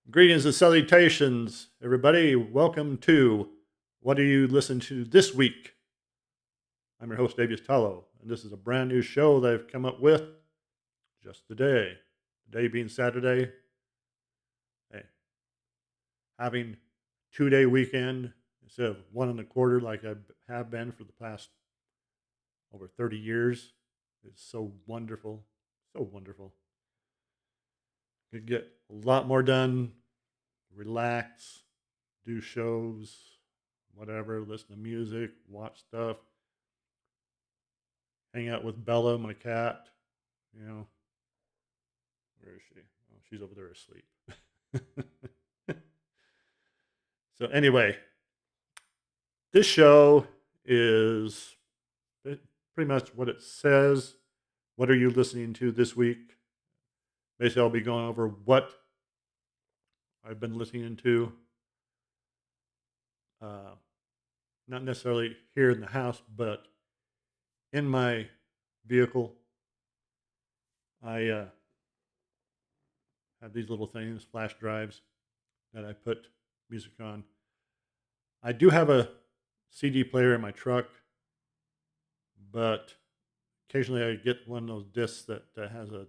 Greetings and salutations, everybody. Welcome to What Do You Listen to This Week? I'm your host, Davies Tallow, and this is a brand new show that I've come up with just today. Today being Saturday, hey, having 2 day weekend instead of one and a quarter like I have been for the past over 30 years is so wonderful. So wonderful. Could get a lot more done, relax, do shows, whatever, listen to music, watch stuff, hang out with Bella, my cat. You know, where is she? Oh, she's over there asleep. So, anyway, this show is pretty much what it says. What are you listening to this week? Basically, I'll be going over what I've been listening to. Uh, Not necessarily here in the house, but in my vehicle. I have these little things, flash drives, that I put music on. I do have a CD player in my truck, but occasionally I get one of those discs that has a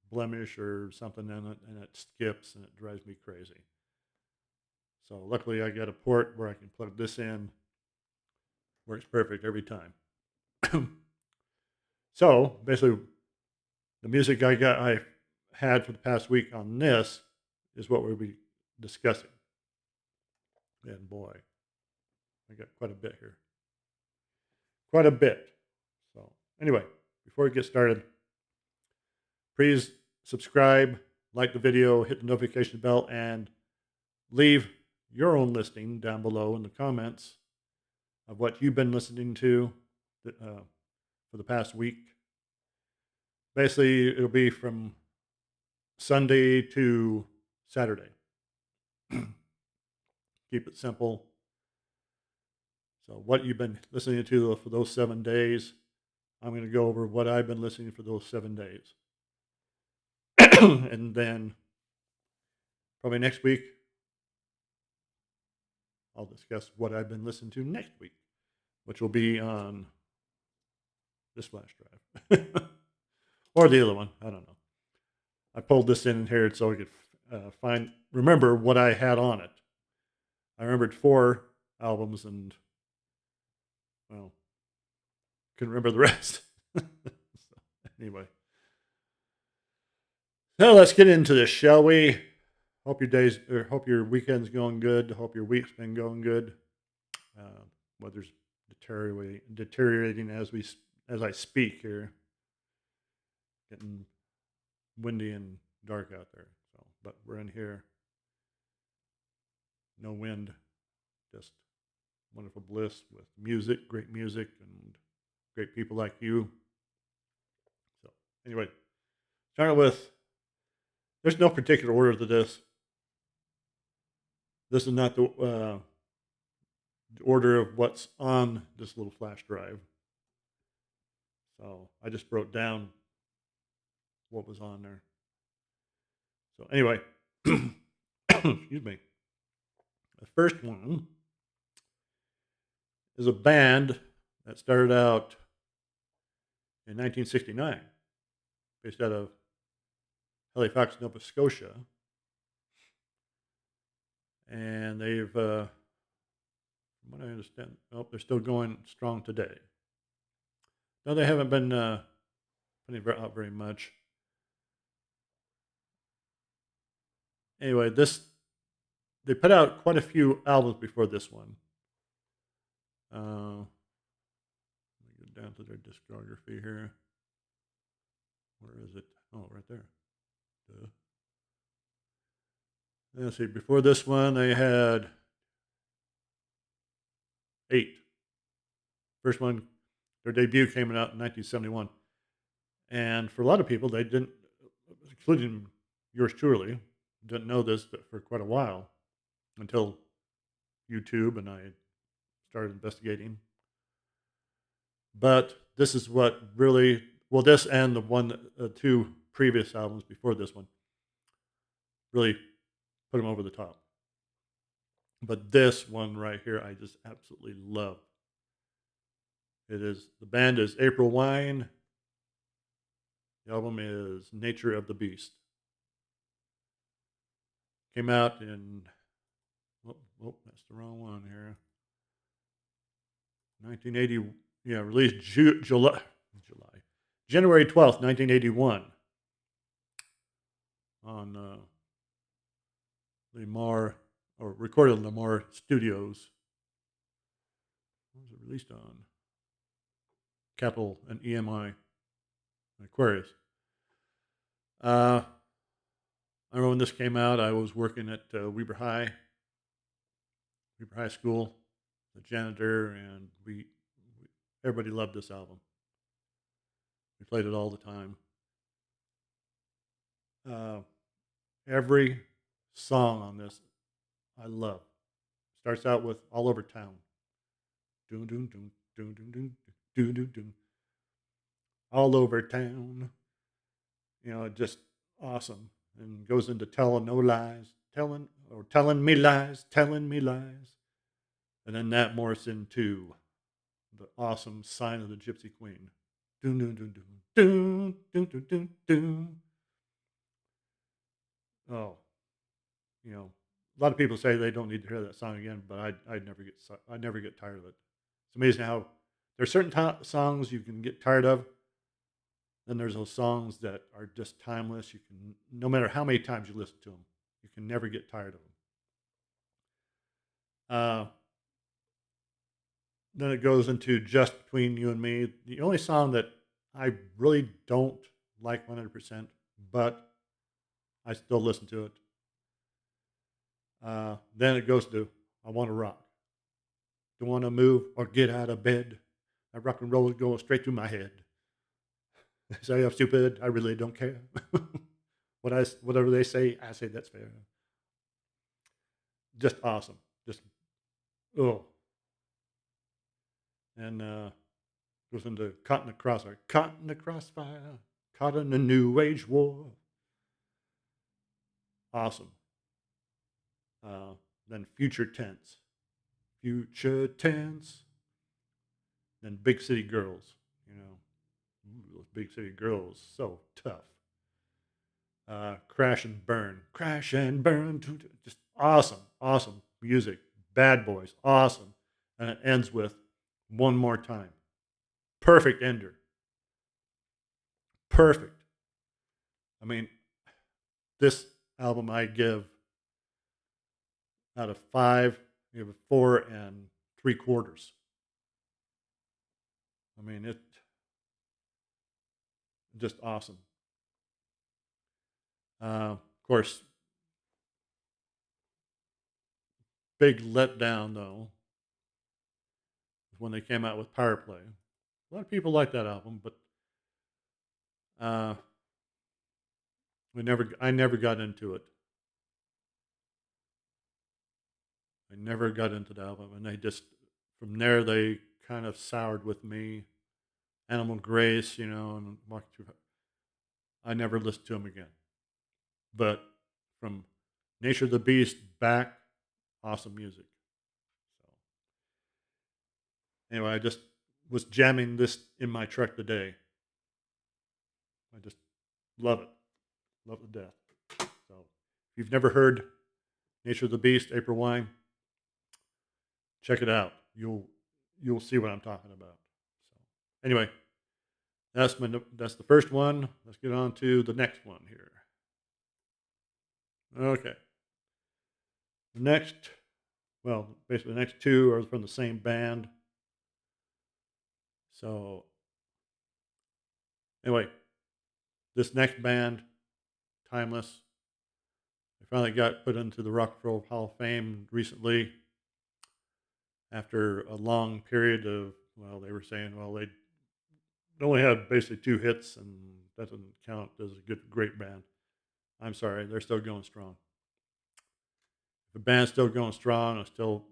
blemish or something in it, and it skips, and it drives me crazy. So luckily, I got a port where I can plug this in. Works perfect every time. So basically, the music I had for the past week on this is what we'll be discussing. And boy, I got quite a bit here. Quite a bit. So anyway, before we get started, please subscribe, like the video, hit the notification bell, and leave your own listing down below in the comments of what you've been listening to for the past week. Basically, it'll be from Sunday to Saturday. Keep it simple. So, what you've been listening to for those 7 days, I'm going to go over what I've been listening for those 7 days. And then probably next week, I'll discuss what I've been listening to next week, which will be on this flash drive or the other one. I don't know. I pulled this in here so I could remember what I had on it. I remembered 4 albums and, well, couldn't remember the rest. So, anyway, now let's get into this, shall we? Hope your weekend's going good. Hope your week's been going good. Weather's deteriorating as I speak here. Getting windy and dark out there. So, but we're in here. No wind, just wonderful bliss with music, and great people like you. So, anyway, starting with, there's no particular order to this. This is not the order of what's on this little flash drive. So I just wrote down what was on there. So anyway, excuse me. The first one is a band that started out in 1969, based out of Halifax, Nova Scotia. And they've, from what I understand, they're still going strong today. No, they haven't been putting out very much. Anyway, they put out quite a few albums before this one. Let me go down to their discography here. Where is it? Oh, right there. Duh. Let's see. Before this one, they had 8. First one, their debut came out in 1971. And for a lot of people, they didn't, including yours truly, didn't know this for quite a while until YouTube and I started investigating. But this is what really, well, this and the 2 previous albums before this one really put them over the top. But this one right here, I just absolutely love. The band is April Wine. The album is Nature of the Beast. Came out in, that's the wrong one here. 1980, yeah, released January 12th, 1981 on Lamar, or recorded in Lamar Studios. What was it released on? Capitol and EMI Aquarius. I remember when this came out, I was working at Weber High School, the janitor, and everybody loved this album. We played it all the time. Every song on this I love. Starts out with All Over Town. Doom, doom, doom, doom, doom, doom, doom, doom, doom. All Over Town. Just awesome. And goes into telling no lies, telling me lies, telling me lies. And then that morphs into the awesome Sign of the Gypsy Queen. Doom, doom, doom, doom, doom, doom, doom, doom, doom. Oh, a lot of people say they don't need to hear that song again, but I never get tired of it. It's amazing how there's certain songs you can get tired of. Then there's those songs that are just timeless. You can, no matter how many times you listen to them, you can never get tired of them. Then it goes into Just Between You and Me. The only song that I really don't like 100%, but I still listen to it. Then it goes to I Want to Rock. Don't want to move or get out of bed. That rock and roll is going straight through my head. They say I'm stupid. I really don't care. Whatever they say, I say that's fair. Just awesome. Just, oh. And goes into Caught in the Crossfire. Caught in the Crossfire. Caught in the New Age War. Awesome. Then Future Tense. Future Tense. Then Big City Girls. Those Big City Girls, so tough. Crash and Burn. Crash and Burn. Just awesome. Awesome music. Bad Boys. Awesome. And it ends with One More Time. Perfect ender. Perfect. I mean, this album I give out of 5, you have 4 3/4. I mean, it just awesome. Of course, big letdown though is when they came out with Power Play. A lot of people like that album, but uh, I never got into it. I never got into the album, and from there they kind of soured with me. Animal Grace, and walked through. I never listened to them again. But from Nature of the Beast back, awesome music. So anyway, I just was jamming this in my truck today. I just love it, love it to death. So if you've never heard Nature of the Beast, April Wine, check it out. You'll see what I'm talking about. So anyway, that's the first one. Let's get on to the next one here. Okay. Basically the next 2 are from the same band. So anyway, this next band, Timeless, they finally got put into the Rock and Roll Hall of Fame recently after a long period of, they were saying, they only had basically 2 hits, and that doesn't count as a great band. I'm sorry, they're still going strong. The band's still going strong and still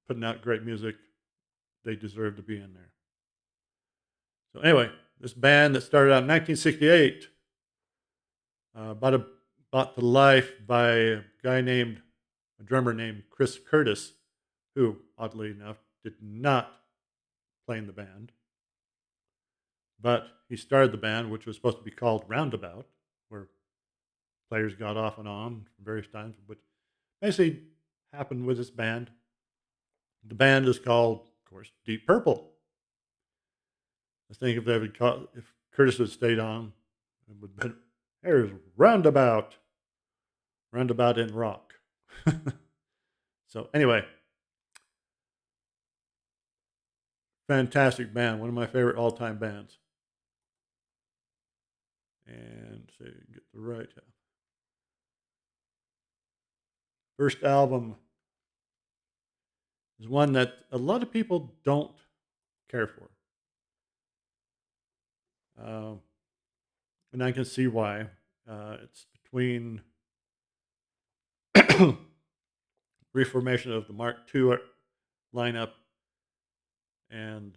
putting out great music. They deserve to be in there. So anyway, this band that started out in 1968, about brought to life by a a drummer named Chris Curtis, who, oddly enough, did not play in the band, but he started the band, which was supposed to be called Roundabout, where players got off and on various times, but basically happened with this band. The band is called, of course, Deep Purple. I think if Curtis had stayed on, it would have been, here's Roundabout in rock. So anyway, fantastic band, one of my favorite all-time bands. And so get the right first album is one that a lot of people don't care for. Uh, and I can see why. It's between reformation of the Mark II lineup and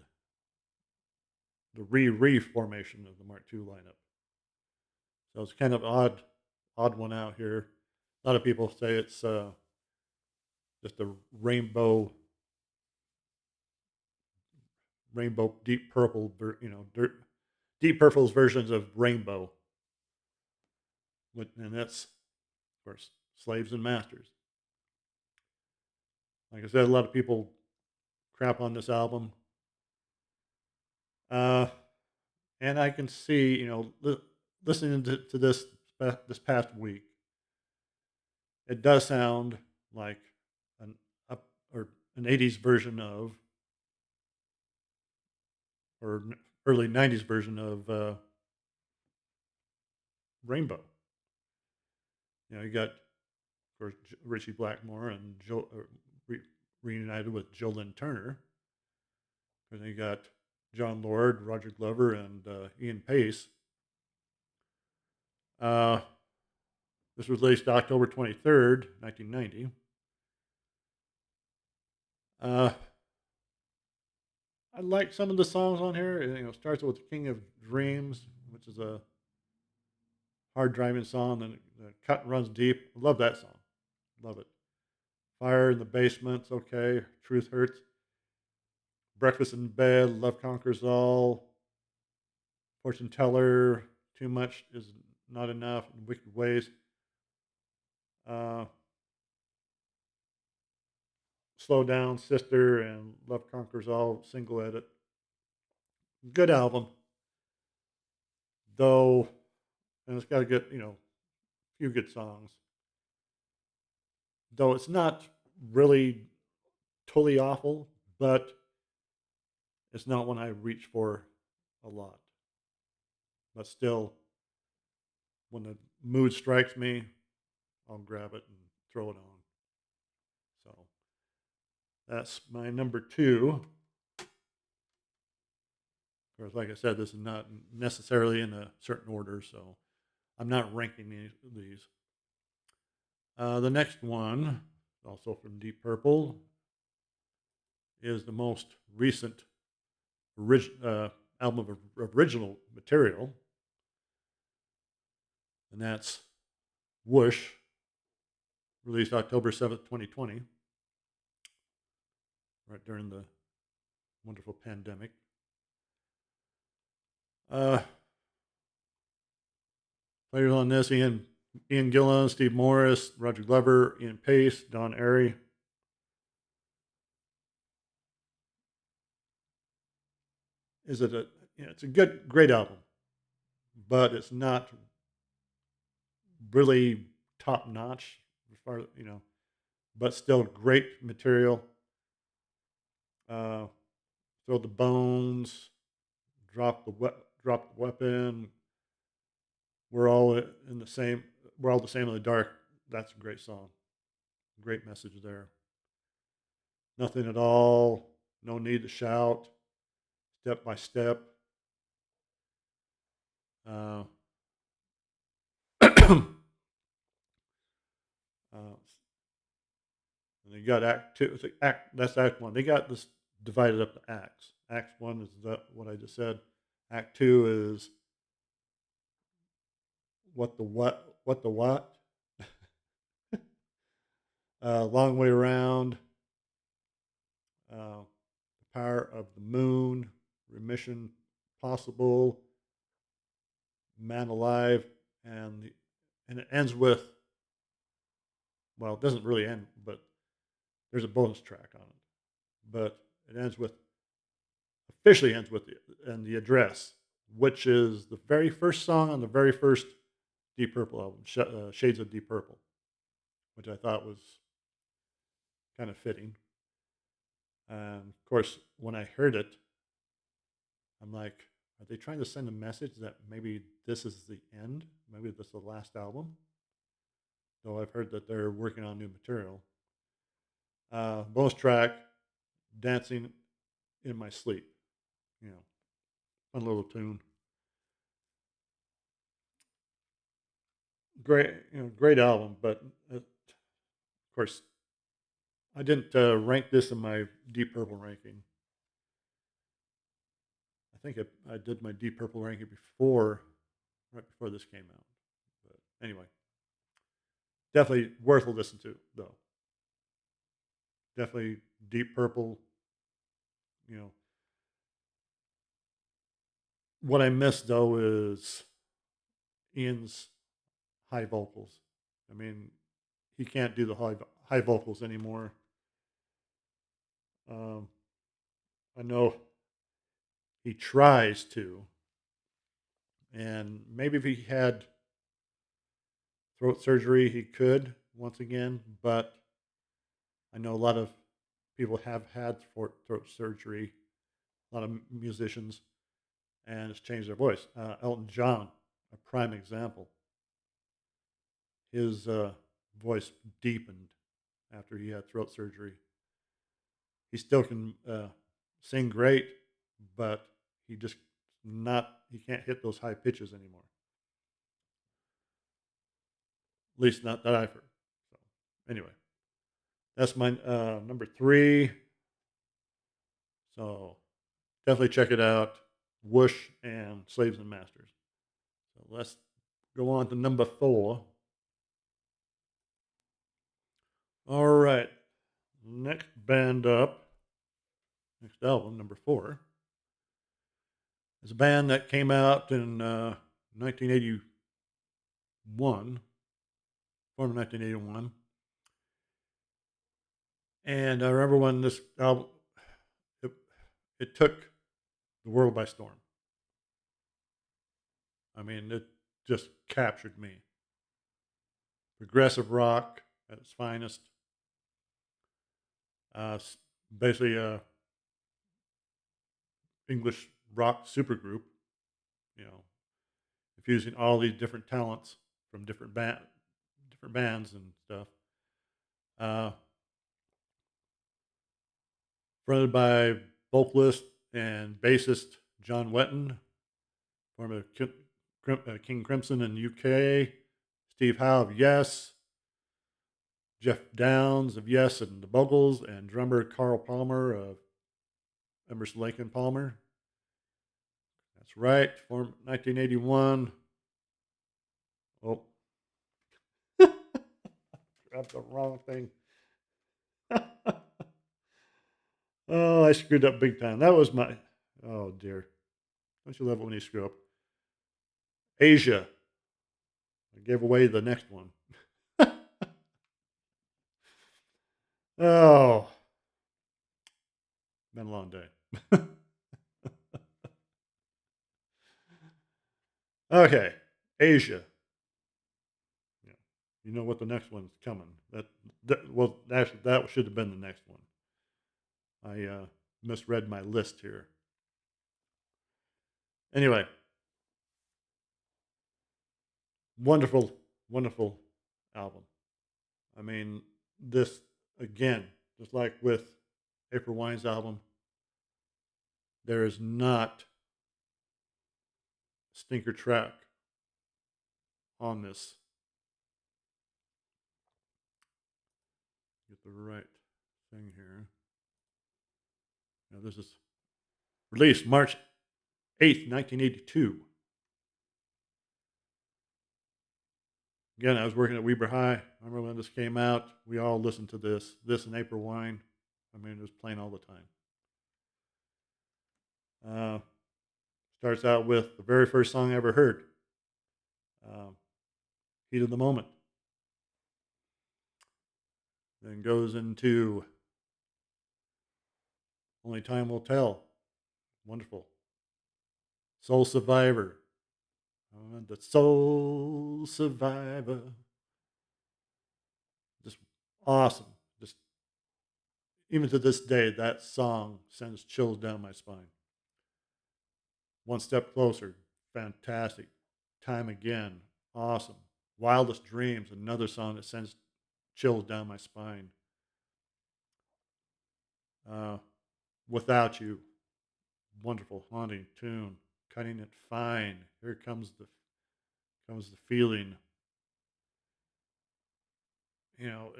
the reformation of the Mark II lineup. So it's kind of odd one out here. A lot of people say it's just a rainbow Deep Purple, Deep Purple's versions of Rainbow, and that's of course Slaves and Masters. Like I said, a lot of people crap on this album, uh, and I can see, listening to this past week, it does sound like an up or an '80s version of, or early '90s version of Rainbow. You got, of course, Richie Blackmore and reunited with Joe Lynn Turner. And then you got John Lord, Roger Glover, and Ian Pace. This was released October 23rd, 1990. I like some of the songs on here. It starts with King of Dreams, which is a hard driving song. Then the cut runs deep. I love that song. Love it. Fire in the Basement's okay. Truth Hurts. Breakfast in Bed, Love Conquers All. Fortune Teller, Too Much is Not Enough. Wicked Ways. Slow Down, Sister, and Love Conquers All single edit. Good album, though, and it's got a good, few good songs. Though it's not really totally awful, but it's not one I reach for a lot. But still, when the mood strikes me, I'll grab it and throw it on. So that's my number two. Of course, like I said, this is not necessarily in a certain order, so I'm not ranking these. The next one, also from Deep Purple, is the most recent album of original material, and that's Whoosh, released October 7th, 2020, right during the wonderful pandemic. Players on this: Ian Gillan, Steve Morris, Roger Glover, Ian Pace, Don Airey. It's a great album, but it's not really top notch as far as but still great material. Throw the Bones, drop the weapon. We're all in the same. We're all the same in the dark. That's a great song. Great message there. Nothing at all. No need to shout. Step by step. Uh, and they got Act Two. That's Act One. They got this divided up to acts. Act One is what I just said. Act Two is what the what. Long Way Around, The Power of the Moon, Remission Possible, Man Alive, and it ends with, well, it doesn't really end, but there's a bonus track on it. But it ends with, officially ends with the address, which is the very first song on the very first Deep Purple album, Shades of Deep Purple, which I thought was kind of fitting. And of course, when I heard it, I'm like, are they trying to send a message that maybe this is the end? Maybe this is the last album? Though I've heard that they're working on new material. Bonus track, Dancing in My Sleep. You know, fun little tune. Great, great album. But of course, I didn't rank this in my Deep Purple ranking. I think I did my Deep Purple ranking right before this came out. But anyway, definitely worth a listen to, though. Definitely Deep Purple. You know, what I miss though is Ian's high vocals. I mean, he can't do the high vocals anymore. Um, I know he tries to, and maybe if he had throat surgery, he could once again. But I know a lot of people have had throat surgery. A lot of musicians, and it's changed their voice. Elton John, a prime example. His voice deepened after he had throat surgery. He still can sing great, but he can't hit those high pitches anymore. At least not that I've heard. So anyway, that's my number three. So definitely check it out. Whoosh and Slaves and Masters. So let's go on to number four. All right. Next band up, next album, number four, is a band that came out in 1981, formed in 1981. And I remember when this album, it, it took the world by storm. I mean, it just captured me. Progressive rock at its finest. Basically, a English rock supergroup. You know, infusing all these different talents from different bands and stuff. Uh, Fronted by vocalist and bassist John Wetton, former King Crimson in the UK, Steve Howe of Yes, Jeff Downs of Yes and the Buggles, and drummer Carl Palmer of Emerson Lake and Palmer. That's right, formed 1981. Oh, grabbed the wrong thing. Oh, I screwed up big time. That was my. Oh dear. Don't you love it when you screw up? Asia. I gave away the next one. Oh, been a long day. Okay, Asia. Yeah. You know what the next one's coming. Well, actually, that should have been the next one. I misread my list here. Anyway, wonderful, wonderful album. I mean, this again, just like with April Wine's album, there is not a stinker track on this. Get the right thing here. Now, this is released March 8th, 1982. Again, I was working at Weber High. I remember when this came out, we all listened to this and April Wine. I mean, it was playing all the time. Uh, Starts out with the very first song I ever heard, uh, Heat of the Moment. Then goes into Only Time Will Tell. Wonderful. Soul Survivor. The Soul Survivor. Just awesome. Just even to this day, that song sends chills down my spine. One Step Closer. Fantastic. Time Again. Awesome. Wildest Dreams. Another song that sends chills down my spine. Uh, Without You. Wonderful, haunting tune. Cutting It Fine. Here comes the feeling. You know,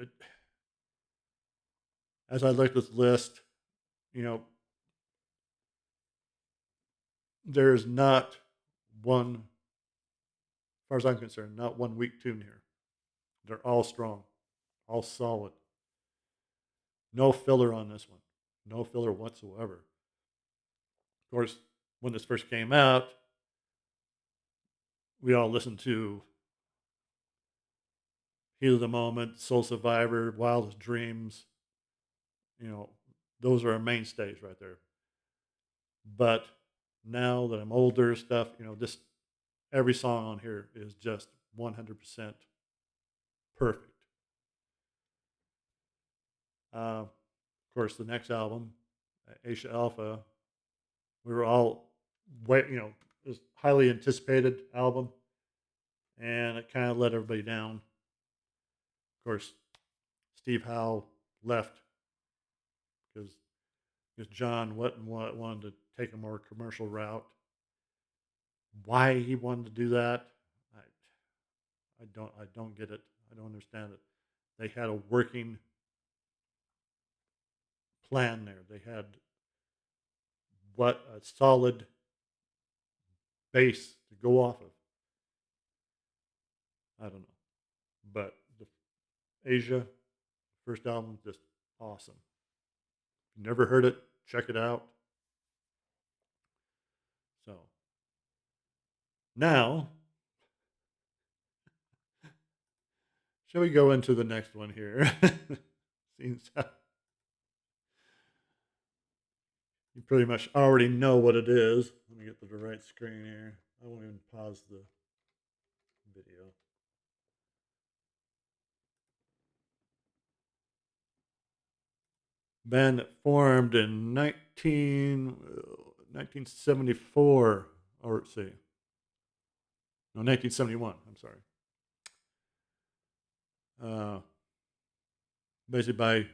as I looked at this list, you know, there is not one, as far as I'm concerned, not one weak tune here. They're all strong, all solid. No filler on this one. No filler whatsoever. Of course, when this first came out, we all listened to Heat of the Moment, Soul Survivor, Wildest Dreams. You know, those are our mainstays right there. But now that I'm older, stuff, you know, this every song on here is just 100% perfect. Of course, the next album, Asia Alpha, we were all, you know, it was highly anticipated album, and it kind of let everybody down. Of course, Steve Howe left because John Wetton wanted to take a more commercial route. Why he wanted to do that, I, I don't get it. I don't understand it. They had a working plan there. They had what a solid base to go off of. I don't know, but the Asia first album just awesome. If you never heard it, check it out. So now, shall we go into the next one here? Seems you pretty much already know what it is. Let me get to the right screen here. I won't even pause the video. Band that formed in 1974, or let's see, no, 1971. I'm sorry. Uh, Basically by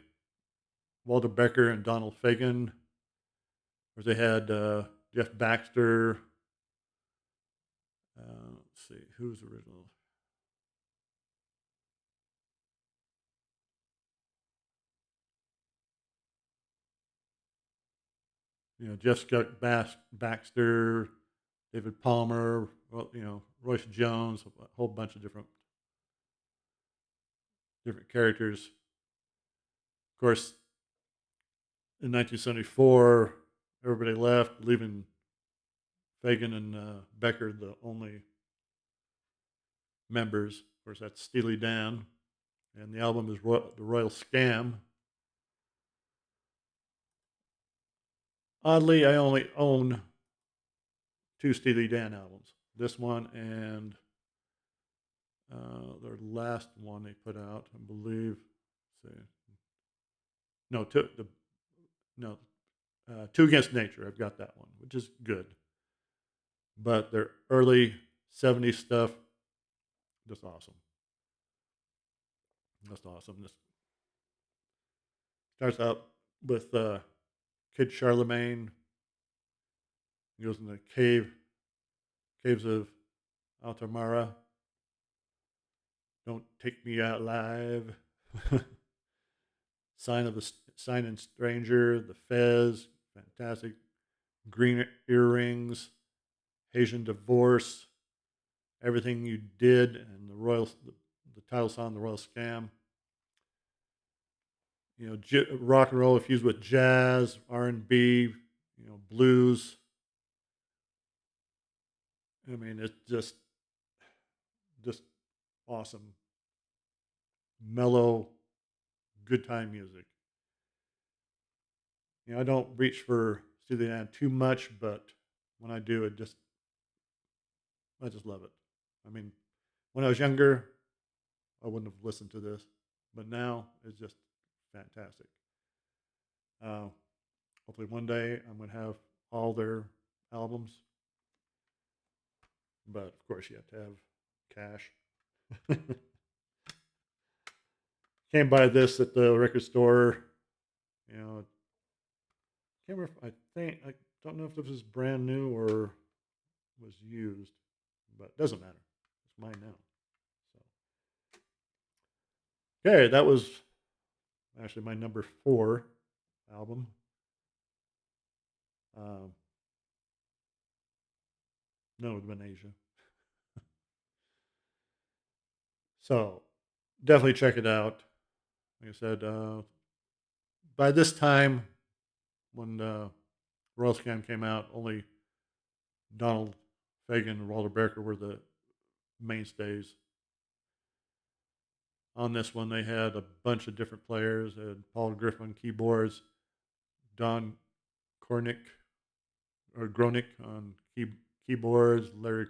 Walter Becker and Donald Fagen, where they had Jeff Baxter. Let's see, who's original? You know, Jeff Scott Baxter, David Palmer, well, you know, Royce Jones, a whole bunch of different characters. Of course, in 1974, everybody left, leaving Fagan and Becker the only members. Of course, that's Steely Dan, and the album is The Royal Scam. Oddly, I only own two Steely Dan albums. This one and their last one they put out, I believe. Let's see, no, no, Two Against Nature. I've got that one, which is good. But their early '70s stuff, just awesome. Just awesome. This starts out with Kid Charlemagne. He goes in the caves of Altamara. Don't take me out live. Sign and Stranger, The Fez, fantastic. Green Earrings, Haitian Divorce, Everything You Did, and title song, "The Royal Scam." Rock and roll infused with jazz, R&B, blues. I mean, it's just awesome, mellow, good time music. I don't reach for Steely Dan too much, but when I do, I just love it. I mean, when I was younger, I wouldn't have listened to this, but now it's just fantastic. Uh, Hopefully, one day I'm going to have all their albums, but of course, you have to have cash. Can't buy this at the record store. Can't remember. I don't know if this is brand new or was used, but it doesn't matter. It's mine now. So, okay, that was actually my number 4 album. Um, no, it would have been Asia. So, definitely check it out. Like I said, by this time, when Royal Scam came out, only Donald Fagen and Walter Becker were the mainstays. On this one, they had a bunch of different players. They had Paul Griffin keyboards, Don Kornick or Gronick on keyboards, Larry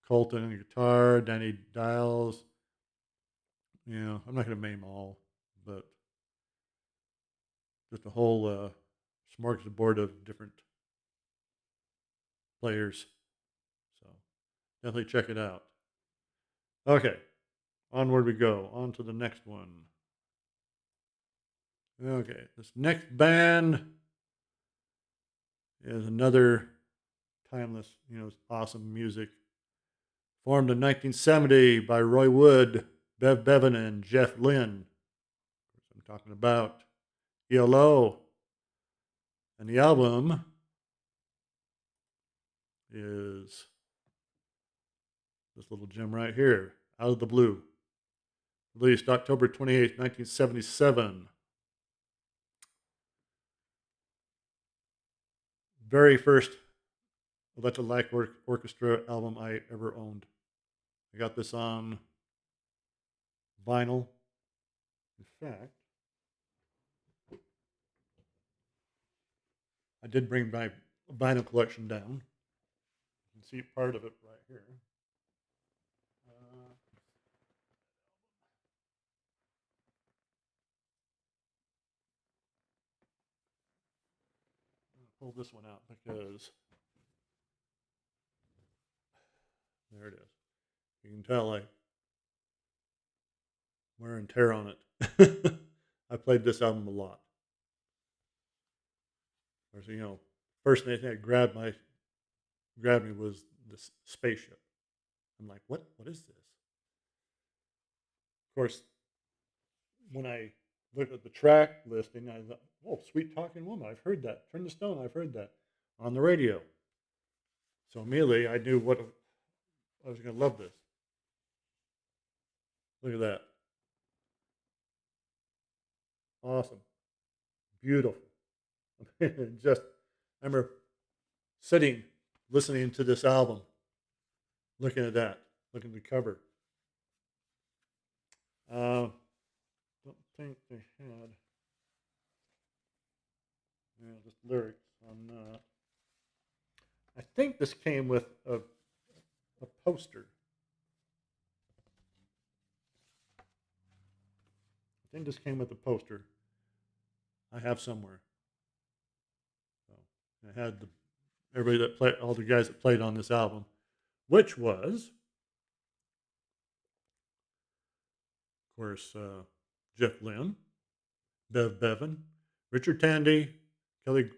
Colton on guitar, Danny Dials. I'm not going to name them all, but just a whole smorgasbord of different players. So definitely check it out. Okay, onward we go. On to the next one. Okay, this next band is another timeless, awesome music. Formed in 1970 by Roy Wood, Bev Bevan, and Jeff Lynne. I'm talking about ELO. And the album is this little gem right here, Out of the Blue. Released October 28th, 1977. Very first Electric Light Orchestra album I ever owned. I got this on vinyl. In fact, I did bring my vinyl collection down. You can see part of it right here. Uh, Pull this one out because there it is. You can tell I wear and tear on it. I played this album a lot. First, first thing that grabbed me was this spaceship. I'm like, what is this? Of course, when I looked at the track listing, I thought, oh, Sweet Talking Woman, I've heard that. Turn the Stone, I've heard that on the radio. So immediately I knew what I was going to love this. Look at that. Awesome. Beautiful. Just, I remember sitting, listening to this album, looking at that, looking at the cover. Don't think they had just lyrics on that. I think this came with a poster. I think this came with a poster. I have somewhere. So it had everybody that played, all the guys that played on this album, which was, of course, Jeff Lynne, Bev Bevan, Richard Tandy, Kelly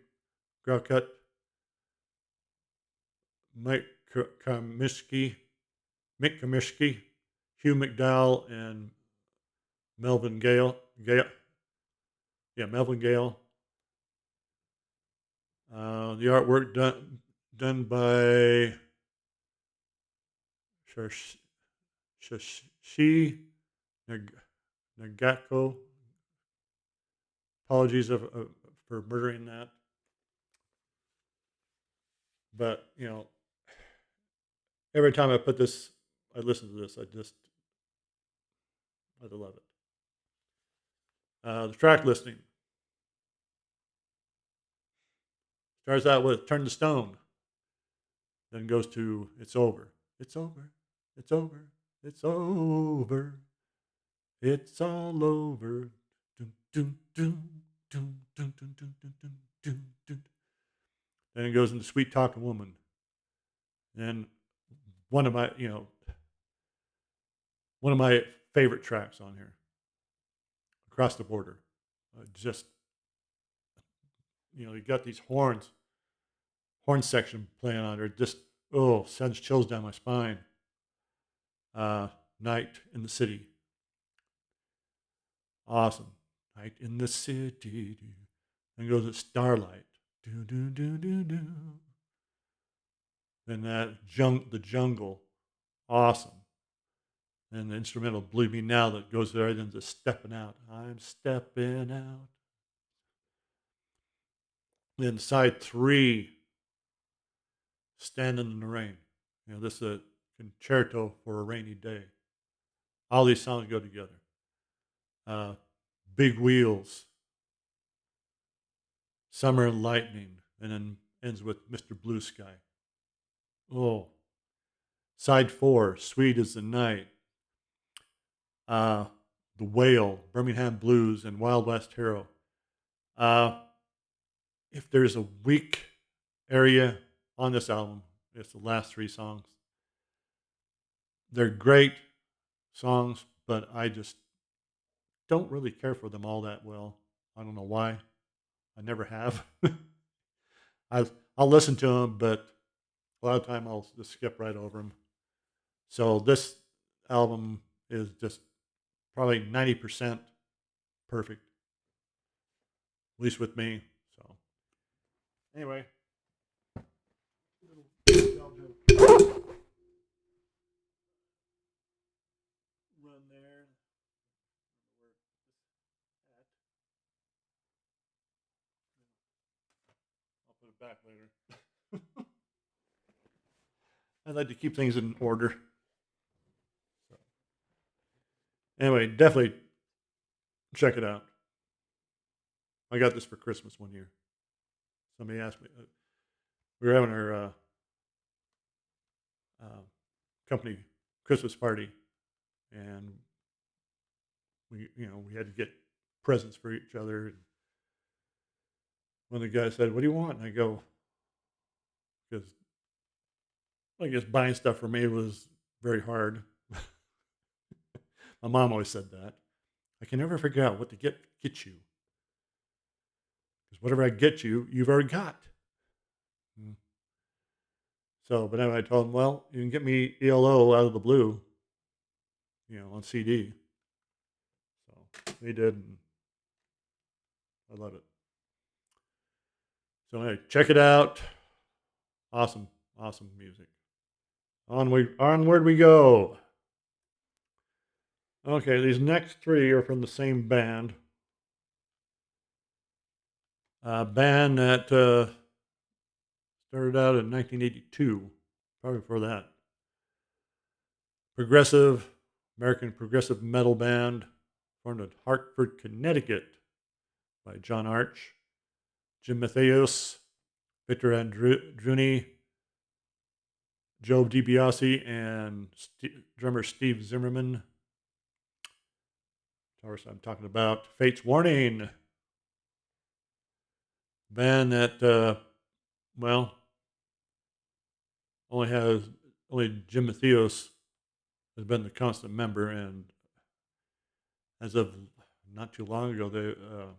Graucut, Mike Comiskey, Mick Comiskey, Hugh McDowell, and Melvin Gale. Melvin Gale. The artwork done by Shashi Nag- Nagako. Apologies for murdering that. But, every time I listen to this, I love it. The track listing starts out with Turn to Stone, then goes to It's Over. It's over. It's over. It's over. It's all over. Dun, dun, dun, dun, dun, dun, dun, dun, dun, dun, dun. Then it goes into Sweet Talking Woman. And one of my, one of my favorite tracks on here, Across the Border. Just, you got these horn section playing on there. Just, sends chills down my spine. Night in the City. Awesome. Night in the City. Then goes to Starlight. Do, do, do, do, do. Then the jungle. Awesome. And the instrumental Believe Me Now that goes there into Stepping Out. I'm stepping out. Then side 3, Standing in the Rain. This is a concerto for a rainy day. All these songs go together. Big Wheels, Summer and Lightning, and then ends with Mr. Blue Sky. Oh, side 4, Sweet as the Night, The Whale, Birmingham Blues, and Wild West Hero. If there's a weak area on this album, it's the last 3 songs. They're great songs, but I just don't really care for them all that well. I don't know why. I never have. I'll listen to them, but a lot of time I'll just skip right over them. So this album is just probably 90% perfect, at least with me. So anyway, run there. I'll put it back later. I like to keep things in order. So, anyway, definitely check it out. I got this for Christmas one year. Somebody asked me. We were having our uh, company Christmas party, and we had to get presents for each other. And one of the guys said, "What do you want?" And I go, because I guess buying stuff for me was very hard. My mom always said that. I can never figure out what to get you, because whatever I get you, you've already got. Mm. So, but anyway, I told him, well, you can get me ELO out of the blue, on CD. So they did, and I love it. So anyway, check it out. Awesome, awesome music. Onward we go. Okay, these next 3 are from the same band. A band that started out in 1982, probably before that. American progressive metal band formed in Hartford, Connecticut by John Arch, Jim Matheos, Victor Andruni, Joe DiBiase, and drummer Steve Zimmerman. Of course, I'm talking about Fate's Warning. Band that, only Jim Matheos has been the constant member, and as of not too long ago,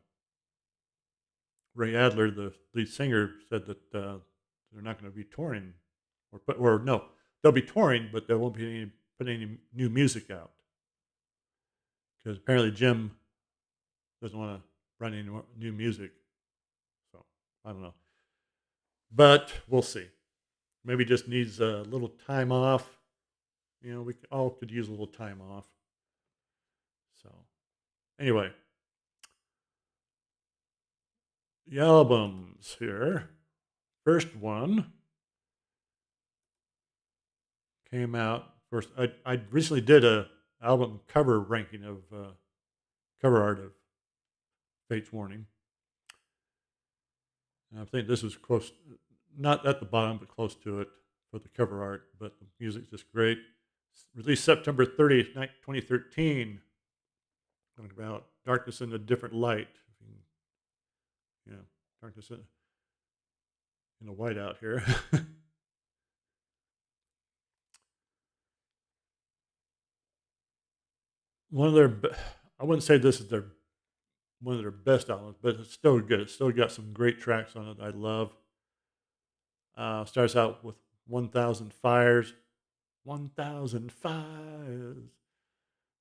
Ray Adler, the lead singer, said that they're not going to be touring, or no, they'll be touring, but there won't be putting any new music out, because apparently Jim doesn't want to write any new music. So I don't know, but we'll see. Maybe just needs a little time off. We all could use a little time off. Anyway, the albums here. First one came out. First, I recently did a album cover ranking of cover art of Fate's Warning. And I think this was close, not at the bottom, but close to it for the cover art. But the music's just great. Released September 30th, 2013. Talking about Darkness in a Different Light. Yeah, Darkness in a whiteout here. One of I wouldn't say this is one of their best albums, but it's still good. It's still got some great tracks on it I love. Starts out with 1,000 Fires. 1,000 Fires.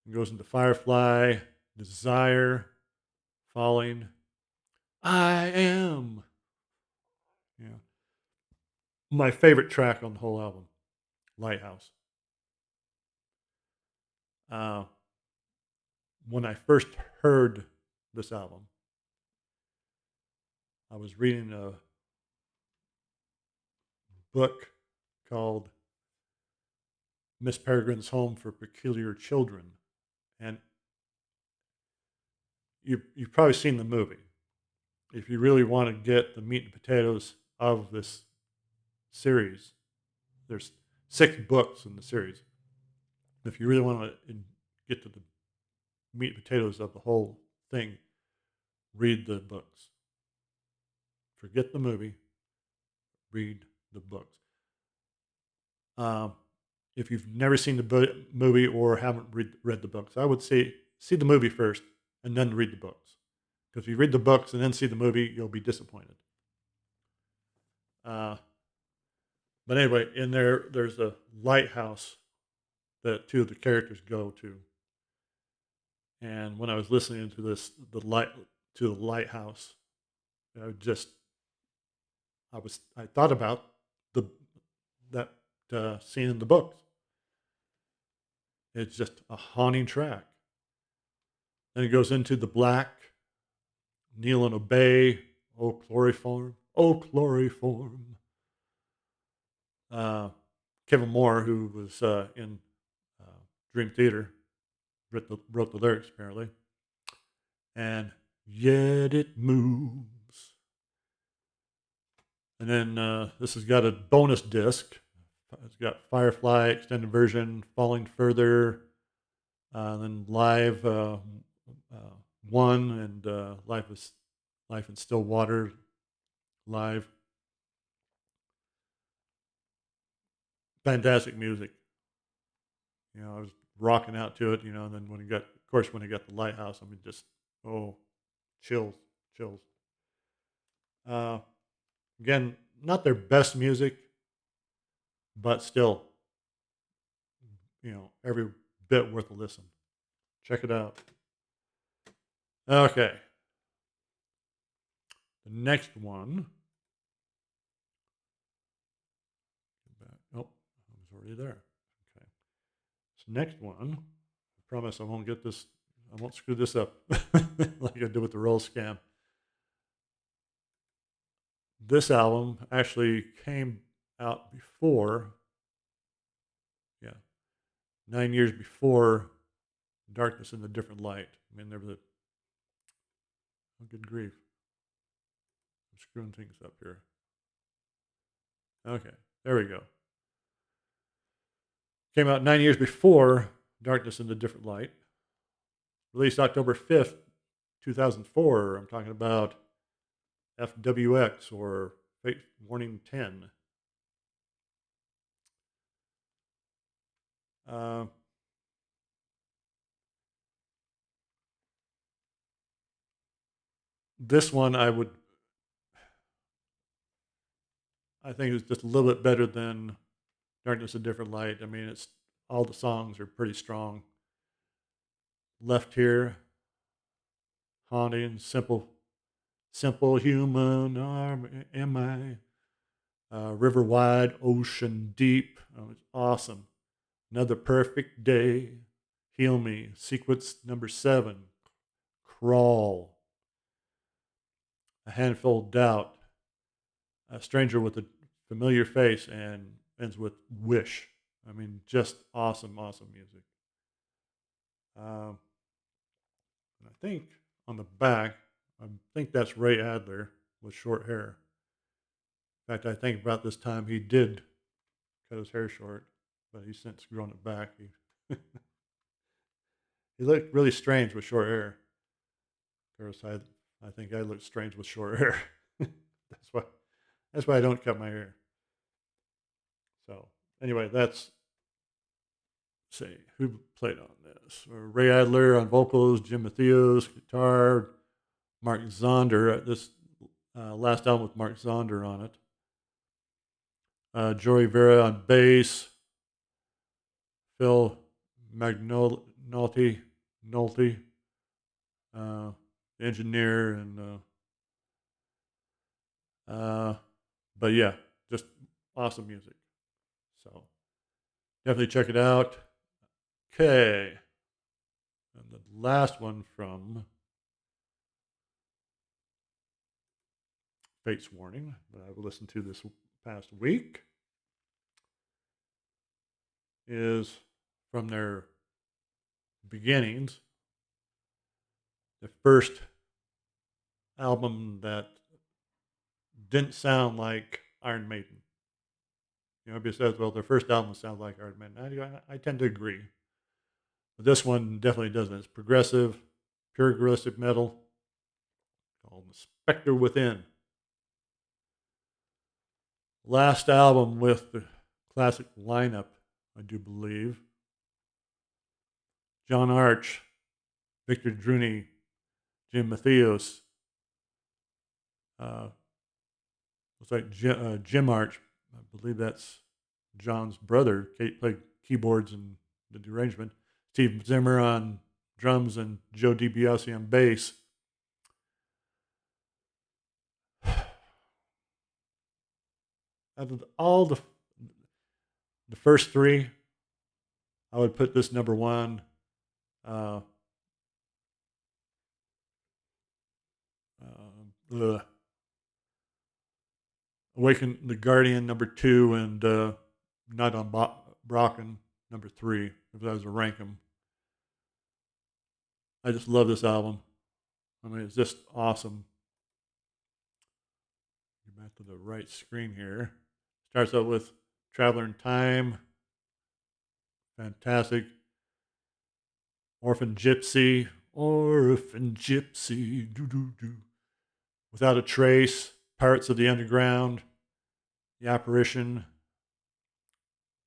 It goes into Firefly, Desire, Falling. I Am. Yeah. My favorite track on the whole album, Lighthouse. Uh, when I first heard this album, I was reading a book called Miss Peregrine's Home for Peculiar Children. And you've probably seen the movie. If you really want to get the meat and potatoes of this series, there's 6 books in the series. If you really want to get to the meat and potatoes of the whole thing, read the books. Forget the movie, read the books. Um, if you've never seen the movie or haven't read the books, I would say see the movie first and then read the books. Because if you read the books and then see the movie, you'll be disappointed. Uh, but anyway, in there's a lighthouse that 2 of the characters go to. And when I was listening to the lighthouse, I just I thought about the that scene in the books. It's just a haunting track. Then it goes into the black, kneel and obey, oh chloroform, oh chloroform. Uh, Kevin Moore, who was in uh, Dream Theater, wrote the lyrics apparently. And yet it moves. And then this has got a bonus disc. It's got Firefly extended version, Falling Further, then Live One, and Life in Still Water live. Fantastic music. I was rocking out to it. And then when it got the Lighthouse, I mean, just chills, chills. Uh, Again, not their best music, but still, every bit worth a listen. Check it out. Okay. The next one. Oh, I was already there. Okay. This next one. I promise I won't get this. I won't screw this up like I did with the roll scam. This album actually came out before, 9 years before Darkness in a Different Light. I mean, oh, good grief. I'm screwing things up here. Okay, there we go. Came out 9 years before Darkness in a Different Light. Released October 5th, 2004. I'm talking about FWX or Fate Warning 10. This one I think it's just a little bit better than Darkness in a Different Light. I mean, it's all the songs are pretty strong. Left Here, Haunting, Simple Human Am I? River Wide, Ocean Deep. Oh, it's awesome. Another Perfect Day, Heal Me, Sequence number 7, Crawl, A Handful of Doubt, A Stranger with a Familiar Face, and ends with Wish. I mean, just awesome, awesome music. Um, and I think on the back, I think that's Ray Adler with short hair. In fact, I think about this time he did cut his hair short, but he's since grown it back. He looked really strange with short hair. Of course, I think I look strange with short hair. that's why that's why I don't cut my hair. So anyway, that's say who played on this. Ray Adler on vocals, Jim Matthews guitar, Mark Zonder. This last album with Mark Zonder on it. Joey Vera on bass, Phil Magnolti, Nolte, uh, engineer, and but yeah, just awesome music. So definitely check it out. Okay, and the last one from Fate's Warning that I've listened to this past week is from their beginnings, the first album that didn't sound like Iron Maiden. You know, everybody says, well, their first album sounds like Iron Maiden. I tend to agree. But this one definitely doesn't. It's progressive, pure aggressive metal called The Spectre Within. Last album with the classic lineup, I do believe. John Arch, Victor Druni, Jim Matthews. Looks like Jim Arch, I believe that's John's brother, played keyboards and the arrangement. Steve Zimmer on drums and Joe DiBiase on bass. Out of all the first three, I would put this number one. Uh, uh, Awaken the Guardian number two, and Not on Brocken number three. If I was to rank them, I just love this album. I mean, it's just awesome. Get back to the right screen here. Starts out with Traveler in Time. Fantastic. Orphan Gypsy. Orphan Gypsy. Doo doo doo. Without a Trace. Pirates of the Underground. The Apparition.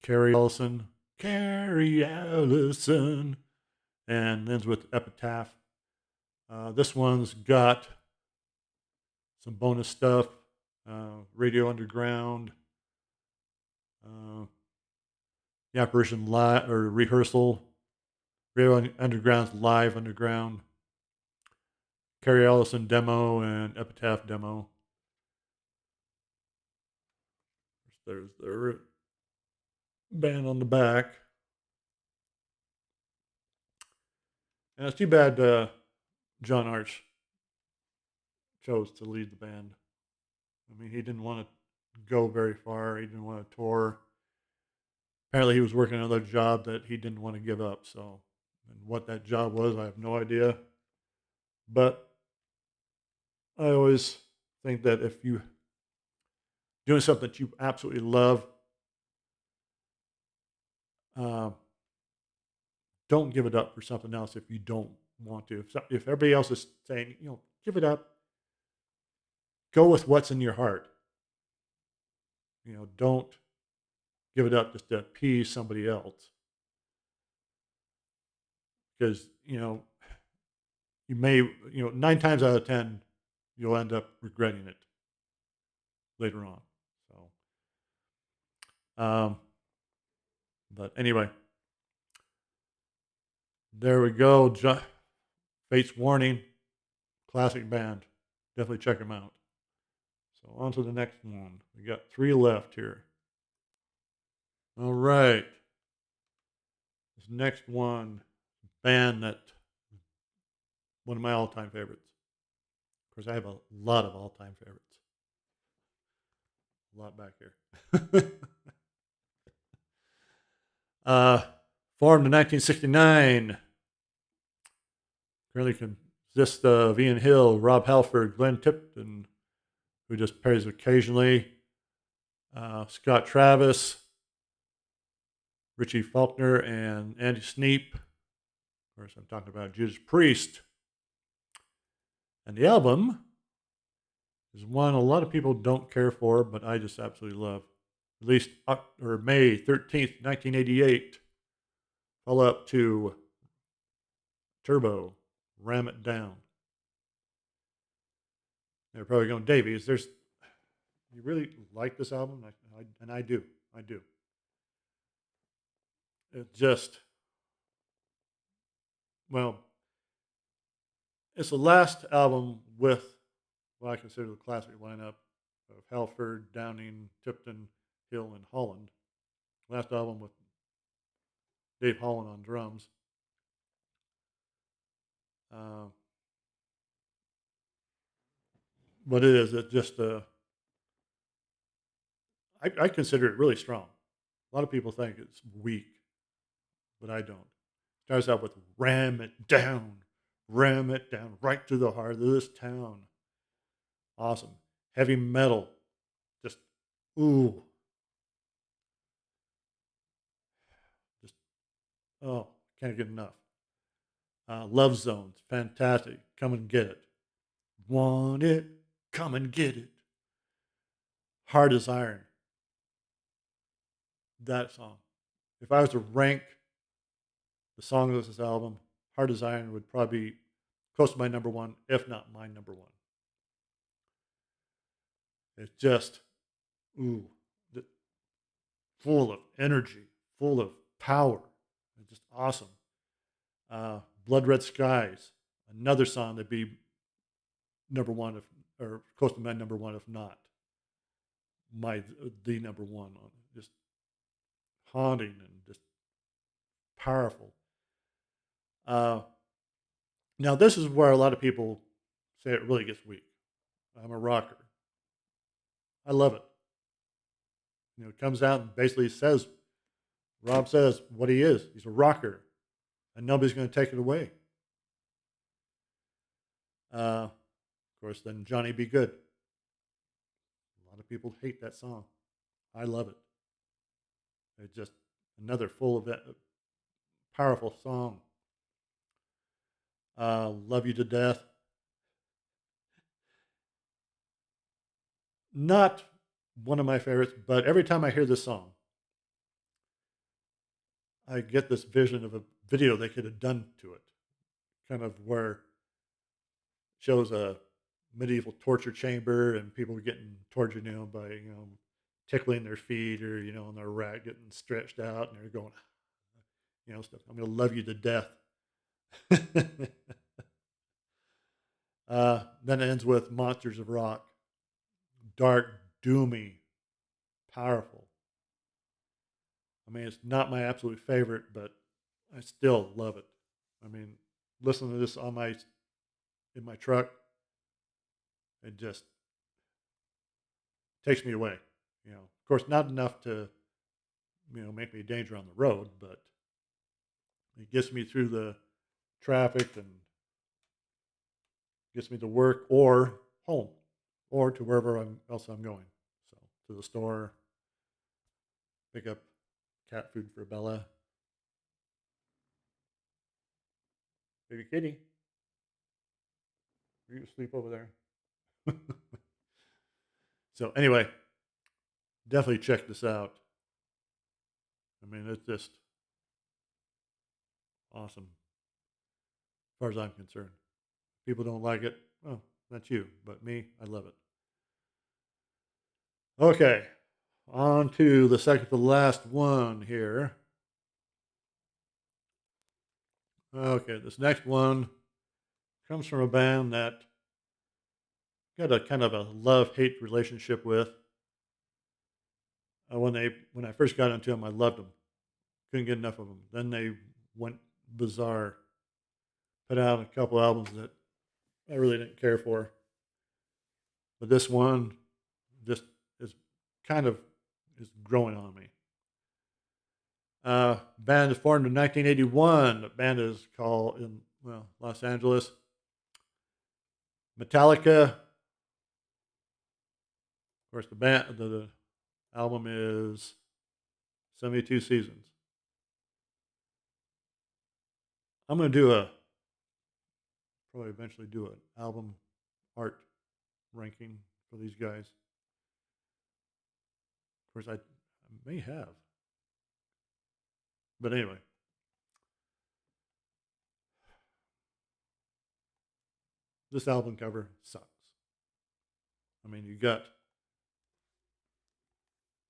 Carrie Ellison. Carrie Ellison. And ends with Epitaph. This one's got some bonus stuff. Radio Underground. The Apparition live or rehearsal. Radio Underground's live underground. Carrie Ellison demo and Epitaph demo. There's their band on the back. And it's too bad John Arch chose to lead the band. I mean, he didn't want to go very far. He didn't want to tour. Apparently, he was working another job that he didn't want to give up. So, and what that job was, I have no idea. But I always think that if you doing something that you absolutely love, uh, don't give it up for something else if you don't want to. If everybody else is saying, you know, give it up, go with what's in your heart. You know, don't give it up just to appease somebody else. Because, you know, you may, you know, 9 times out of 10, you'll end up regretting it later on. So, but anyway, there we go. Fate's Warning, classic band. Definitely check them out. So on to the next one. We got 3 left here. All right. This next one, band that one of my all-time favorites. Of course, I have a lot of all-time favorites. A lot back here. uh, Formed in 1969. Currently consists of Ian Hill, Rob Halford, Glenn Tipton, who just plays occasionally, Scott Travis, Richie Faulkner, and Andy Sneap. Of course, I'm talking about Judas Priest. And the album is one a lot of people don't care for, but I just absolutely love. Released May 13th, 1988. Follow up to Turbo, Ram It Down. They're probably going, Davey, you really like this album? And I do. I do. It just, well, it's the last album with what I consider the classic lineup of Halford, Downing, Tipton, Hill, and Holland. Last album with Dave Holland on drums. But it's just, I consider it really strong. A lot of people think it's weak, but I don't. Starts out with ram it down right to the heart of this town. Awesome. Heavy metal. Just, ooh. Just, oh, can't get enough. Love Zones. Fantastic. Come and get it. Want it? Come and get it. Hard as Iron. That song. If I was to rank the songs of this album, Hard as Iron would probably be close to my number one, if not my number one. It's just, ooh, full of energy, full of power. It's just awesome. Blood Red Skies, another song that'd be number one, or close to my number one, if not the number one. Just haunting and just powerful. Now, this is where a lot of people say it really gets weak. I'm a rocker. I love it. It comes out and basically says, Rob says what he is. He's a rocker, and nobody's going to take it away. Of course, then Johnny Be Good. A lot of people hate that song. I love it. It's just another full of that powerful song. Love You to Death. Not one of my favorites, but every time I hear this song, I get this vision of a video they could have done to it. Kind of where it shows a medieval torture chamber and people getting tortured, by, tickling their feet or, on their rack getting stretched out and they're going, stuff. I'm going to love you to death. Then it ends with Monsters of Rock. Dark, doomy, powerful. I mean, it's not my absolute favorite, but I still love it. I mean, listening to this in my truck, it just takes me away. Of course, not enough to, make me a danger on the road, but it gets me through the traffic and gets me to work or home or to wherever else I'm going. So to the store, pick up cat food for Bella. Baby kitty, are you asleep over there? So anyway, definitely check this out. I mean, it's just awesome as far as I'm concerned. People don't like it. Oh, that's you. But me, I love it. Okay, on to the second to last one here. Okay, this next one comes from a band that got a kind of a love-hate relationship with. When I first got into them, I loved them. Couldn't get enough of them. Then they went bizarre. Put out a couple albums that I really didn't care for. But this one just is kind of is growing on me. Band is formed in 1981. The band is called in Los Angeles. Metallica. Of course, the album is 72 Seasons. I'm going to probably eventually do an album art ranking for these guys. Of course, I may have. But anyway, this album cover sucks. I mean, you got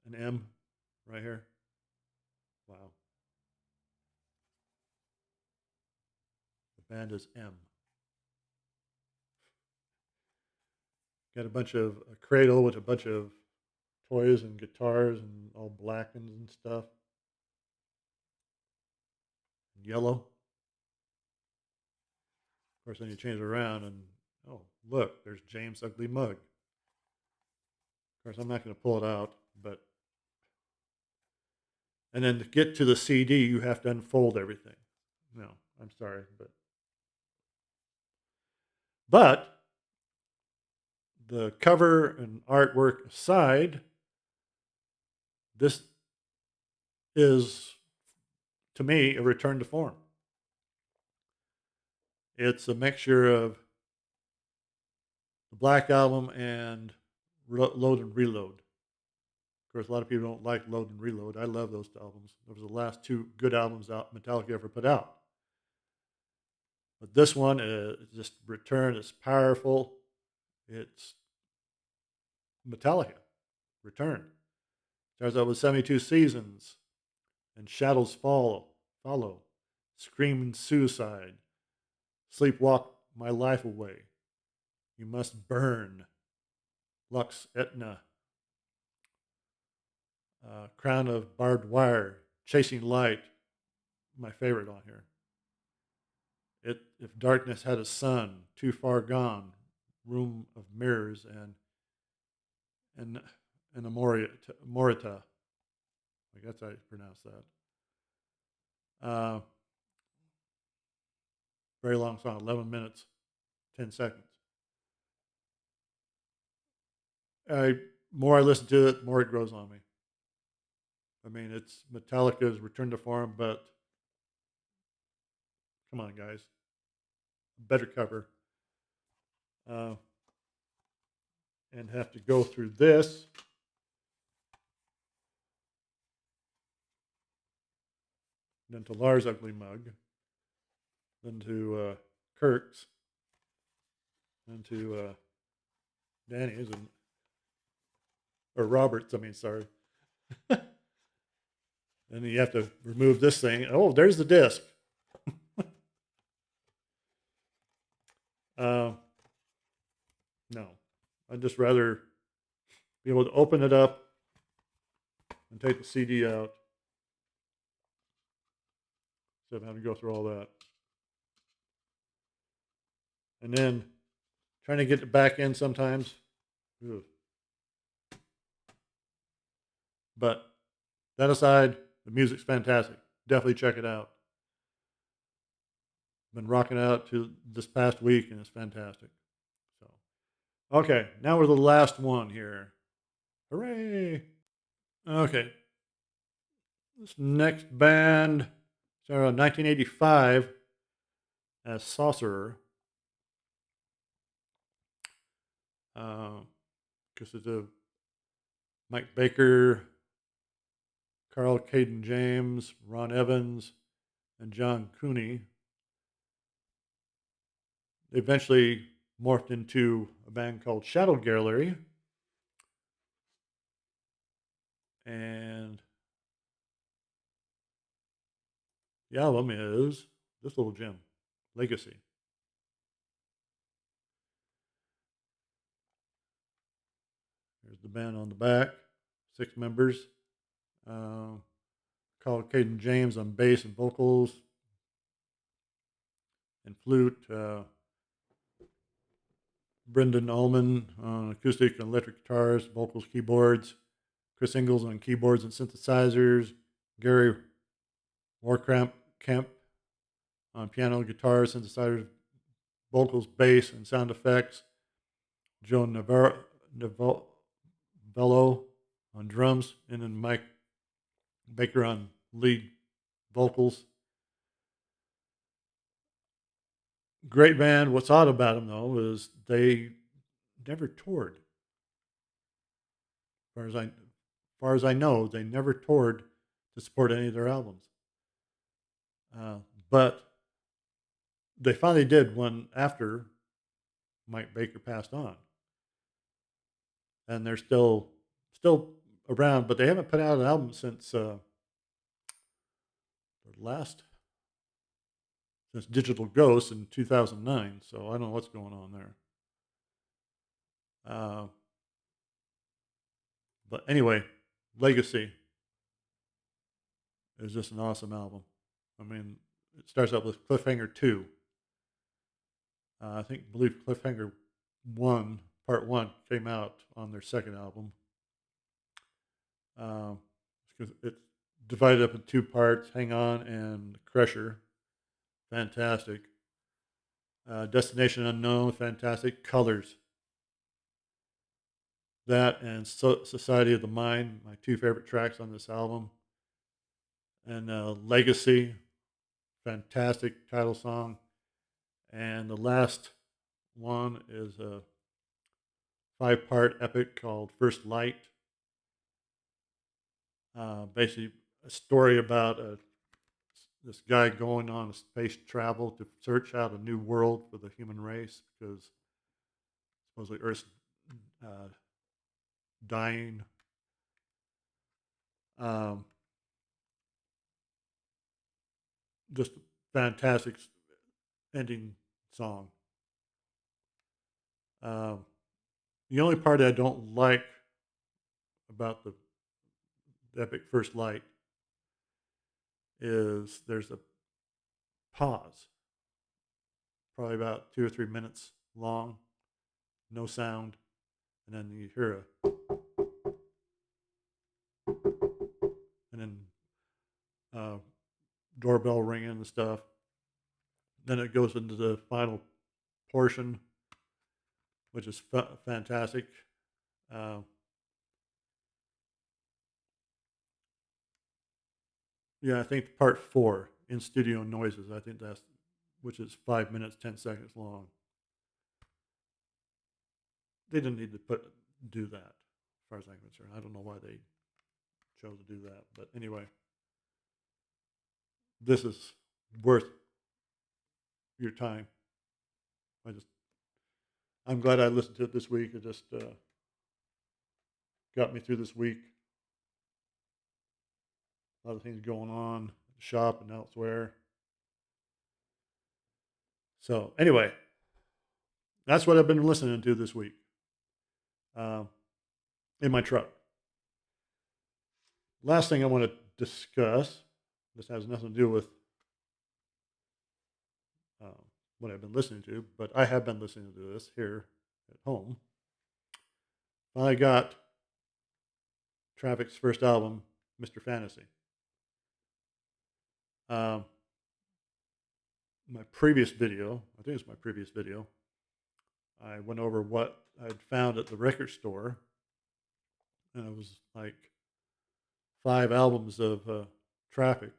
an M right here. Wow. The band is M. Got a bunch of a cradle with a bunch of toys and guitars and all blackened and stuff. Yellow. Of course, then you change it around and oh, look, there's James' ugly mug. Of course, I'm not going to pull it out, but and then to get to the CD, you have to unfold everything. No, I'm sorry, but the cover and artwork aside, this is to me a return to form. It's a mixture of the Black Album and Load and Reload. Of course, a lot of people don't like Load and Reload. I love those albums. Those were the last two good albums out Metallica ever put out. But this one is just return. It's powerful. It's Metallica. Return. Starts out with 72 Seasons and Shadows Follow. Screaming Suicide. Sleepwalk My Life Away. You Must Burn. Lux Etna. Crown of Barbed Wire. Chasing Light. My favorite on here. If darkness had a sun, too far gone, room of mirrors, and a Morita. I guess I pronounced that. Very long song, 11 minutes, 10 seconds. More I listen to it, more it grows on me. I mean, it's Metallica's return to form, but come on, guys, better cover. And have to go through this. Then to Lars' ugly mug. Then to Kirk's. Then to Danny's or Robert's. I mean, sorry. Then you have to remove this thing. Oh, there's the disc. No, I'd just rather be able to open it up and take the CD out instead of having to go through all that. And then trying to get it back in sometimes. Ugh. But that aside, the music's fantastic. Definitely check it out. Been rocking out to this past week, and it's fantastic. So, okay, now we're the last one here. Hooray! Okay, this next band started in 1985 as Saucer. Because it's a Mike Baker, Carl Caden James, Ron Evans, and John Cooney. They eventually morphed into a band called Shadow Gallery. And the album is this little gem, Legacy. There's the band on the back, 6 members. Carl Caden James on bass and vocals and flute. Brendan Ullman on acoustic and electric guitars, vocals, keyboards. Chris Ingalls on keyboards and synthesizers. Gary Kemp on piano, guitar, synthesizers, vocals, bass, and sound effects. Joe Novello on drums, and then Mike Baker on lead vocals. Great band. What's odd about them though is they never toured. As far as I know, they never toured to support any of their albums. But they finally did one after Mike Baker passed on, and they're still around, but they haven't put out an album since last since Digital Ghost in 2009. So I don't know what's going on there. But anyway, Legacy is just an awesome album. I mean, it starts out with Cliffhanger 2. I believe Cliffhanger 1, Part 1, came out on their second album. It's divided up in two parts, Hang On and Crusher. Fantastic. Destination Unknown, fantastic. Colors. That and Society of the Mind, my two favorite tracks on this album. And Legacy, fantastic title song. And the last one is a 5-part epic called First Light. Basically, a story about this guy going on a space travel to search out a new world for the human race because supposedly Earth's dying. Just a fantastic ending song. The only part I don't like about the epic First Light is there's a pause, probably about 2 or 3 minutes long, no sound, and then you hear and then doorbell ringing and stuff. Then it goes into the final portion, which is fantastic. Yeah, I think part 4, In Studio Noises. I think that's which is 5 minutes 10 seconds long. They didn't need to do that, as far as I'm concerned. I don't know why they chose to do that, but anyway, this is worth your time. I'm glad I listened to it this week. It just got me through this week. A lot of things going on at the shop and elsewhere. So anyway, that's what I've been listening to this week in my truck. Last thing I want to discuss, this has nothing to do with what I've been listening to, but I have been listening to this here at home. I got Traffic's first album, Mr. Fantasy. My previous video, I think it's my previous video, I went over what I'd found at the record store, and it was like 5 albums of Traffic.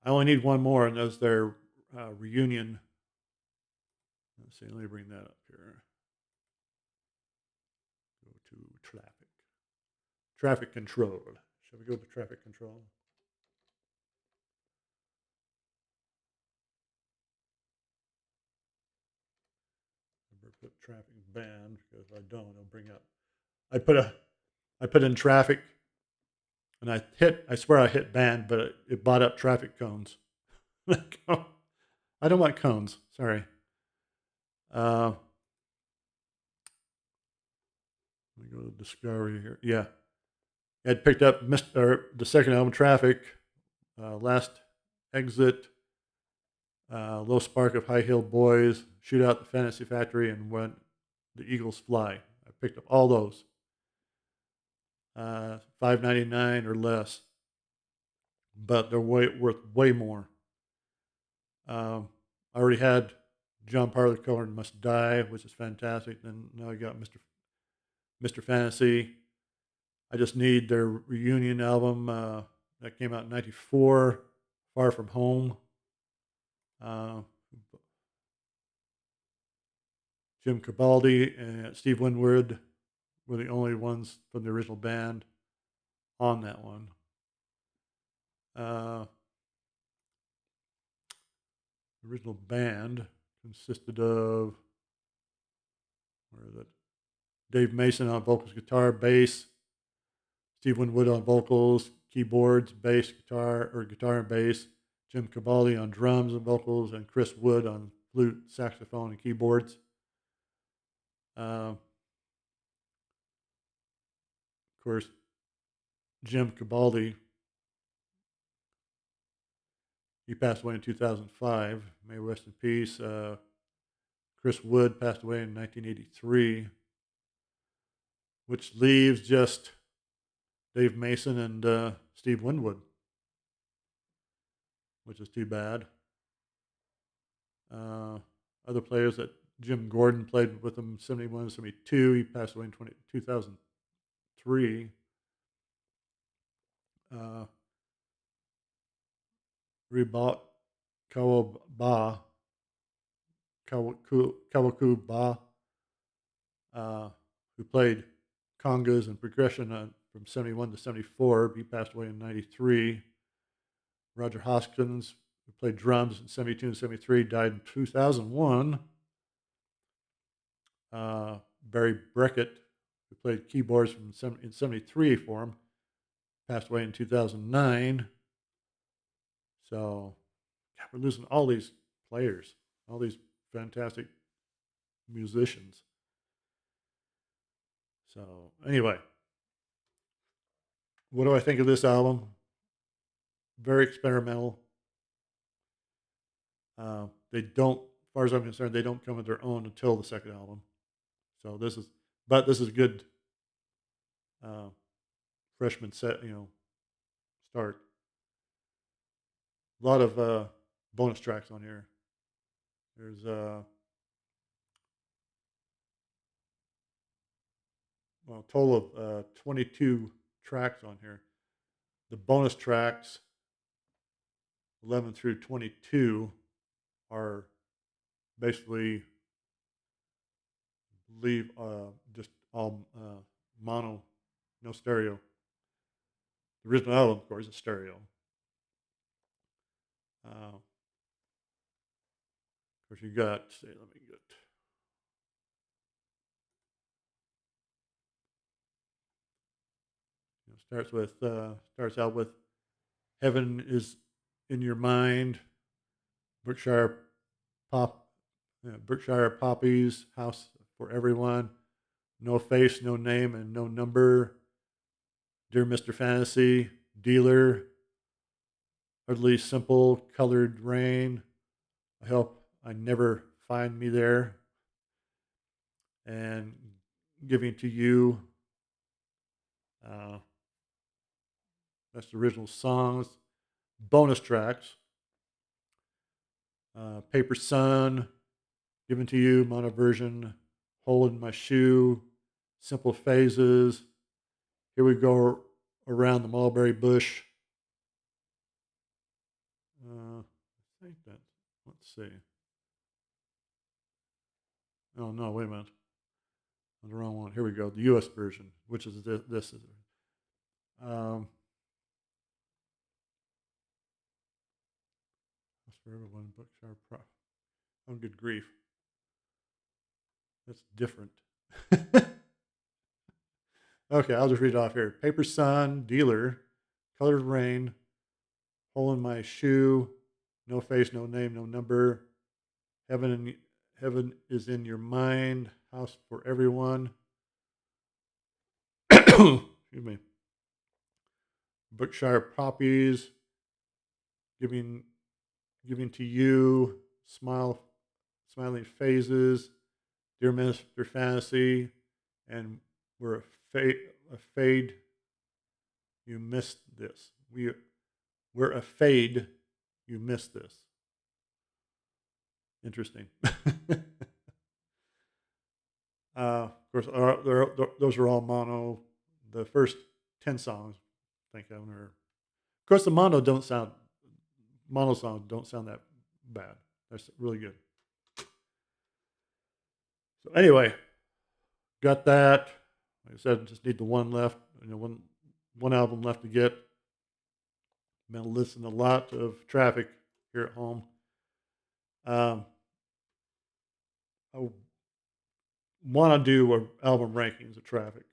I only need one more, and that's their reunion. Let's see, let me bring that up here. Go to Traffic Control. Shall we go to Traffic Control? Never put Traffic Band because I don't. I'll bring up. I put in Traffic, and I swear I hit band, but it bought up traffic cones. I don't want cones. Sorry. Let me go to Discovery here. Yeah. I'd picked up the second album, Traffic, Last Exit, Low Spark of High Heel Boys, Shoot Out the Fantasy Factory, and When the Eagles Fly. I picked up all those. $5.99 or less, but they're worth way more. I already had John Barleycorn Must Die, which is fantastic. Then now I got Mr. Fantasy. I just need their reunion album that came out in '94, Far From Home. Uh, Jim Cabaldi and Steve Winwood were the only ones from the original band on that one. Uh, the original band consisted of, where is it? Dave Mason on vocals, guitar, bass. Steve Winwood on vocals, keyboards, bass, guitar, or guitar and bass. Jim Cabaldi on drums and vocals, and Chris Wood on flute, saxophone, and keyboards. Of course, Jim Cabaldi, he passed away in 2005. May rest in peace. Chris Wood passed away in 1983, which leaves just Dave Mason and Steve Winwood, which is too bad. Other players that Jim Gordon played with him 71, 72. He passed away in 2003. Uh, Ribot Kawaku Ba, who played congas and percussion from 71 to 74. He passed away in 93. Roger Hoskins, who played drums in 72 and 73, died in 2001. Barry Breckett, who played keyboards in 73 for him, passed away in 2009. So, yeah, we're losing all these players, all these fantastic musicians. So, anyway, what do I think of this album? Very experimental. They don't, as far as I'm concerned, they don't come with their own until the second album. So this is good uh, freshman set, start. A lot of bonus tracks on here. There's well, a total of 22 tracks on here. The bonus tracks, 11 through 22, are basically leave just all mono, no stereo. The original album, of course, is stereo. Of course, you got. Say, let me get. Starts out with "Heaven is in Your Mind," Berkshire Berkshire Poppies, House for Everyone, No Face, No Name, and No Number, Dear Mr. Fantasy, Dealer, Utterly Simple, Colored Rain, I Hope I Never Find Me There, and Giving to You. Uh, that's the original songs. Bonus tracks. Paper Sun, Given to You, mono version, Hole in My Shoe, Simple Phases, Here We Go Around the Mulberry Bush. I think that, let's see. Oh, no, wait a minute. I'm the wrong one. Here we go. The U.S. version, which is this. Um, that's for everyone. Bookshare Pro. Oh, good grief. That's different. Okay, I'll just read it off here. Paper Sun, Dealer, Colored Rain, Hole in My Shoe, No Face, No Name, No Number, Heaven is in Your Mind, House for Everyone. Excuse me. Berkshire Poppies, giving Giving to You, Smiling Phases, Dear Mr. Fantasy, and We're a Fade. You missed this. We're a Fade. You missed this. Interesting. Of course, those are all mono. The first 10 songs, I think, are. Of course, the mono songs don't sound that bad. That's really good. So anyway, got that. Like I said, just need the one left. One album left to get. Been listening a lot of Traffic here at home. Um, I want to do an album rankings of Traffic,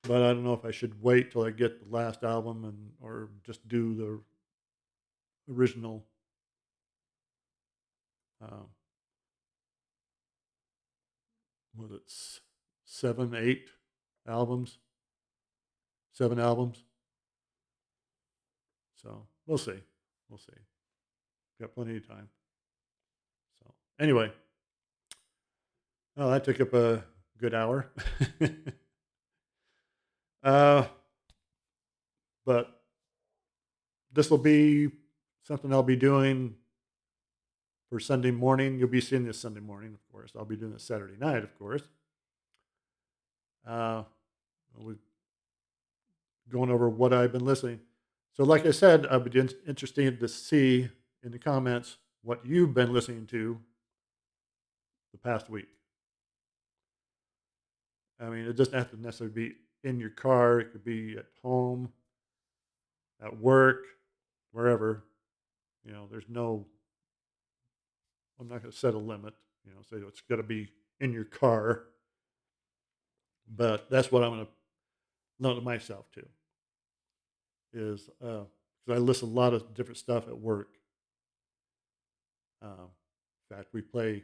but I don't know if I should wait till I get the last album or just do the original. Um, was it 7, 8 albums? 7 albums. So we'll see. We'll see. Got plenty of time. So anyway, oh, that took up a good hour. uh, but this will be something I'll be doing for Sunday morning. You'll be seeing this Sunday morning, of course. I'll be doing it Saturday night, of course. We're going over what I've been listening. So, like I said, I'd be interested to see in the comments what you've been listening to the past week. I mean, it doesn't have to necessarily be in your car. It could be at home, at work, wherever. There's no. I'm not going to set a limit. Say it's got to be in your car. But that's what I'm going to limit myself to. Is because I listen to a lot of different stuff at work. In fact, we play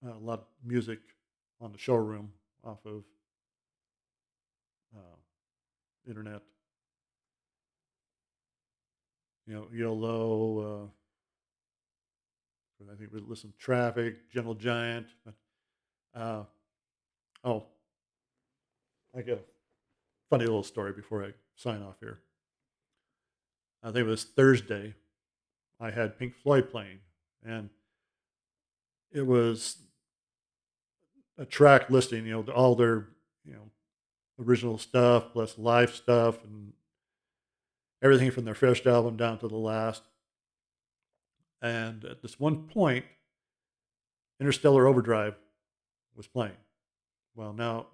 a lot of music on the showroom off of internet. YOLO. I think we listen to Traffic, Gentle Giant. Uh, oh, I got a funny little story before I sign off here. I think it was Thursday. I had Pink Floyd playing, and it was a track listing. All their original stuff plus live stuff and everything from their first album down to the last. And at this one point, Interstellar Overdrive was playing. Well, now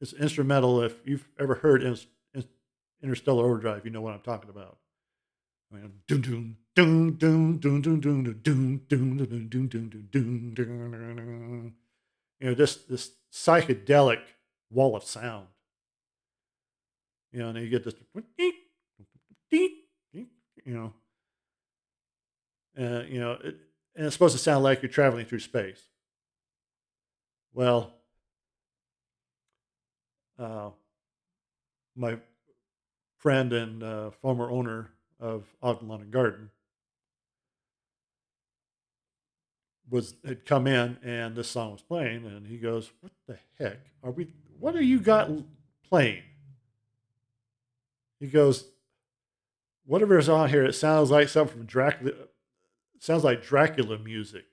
it's instrumental. If you've ever heard Interstellar Overdrive, you know what I'm talking about. I mean, doom doom doom doom doom doom doom doom doom doom doom doom doom. Just this psychedelic wall of sound. And you get this, and it's supposed to sound like you're traveling through space. Well, my friend and former owner of Ogden Lawn and Garden had come in, and this song was playing, and he goes, "What the heck are we? What are you got playing?" He goes, "Whatever is on here, it sounds like something from Dracula. It sounds like Dracula music."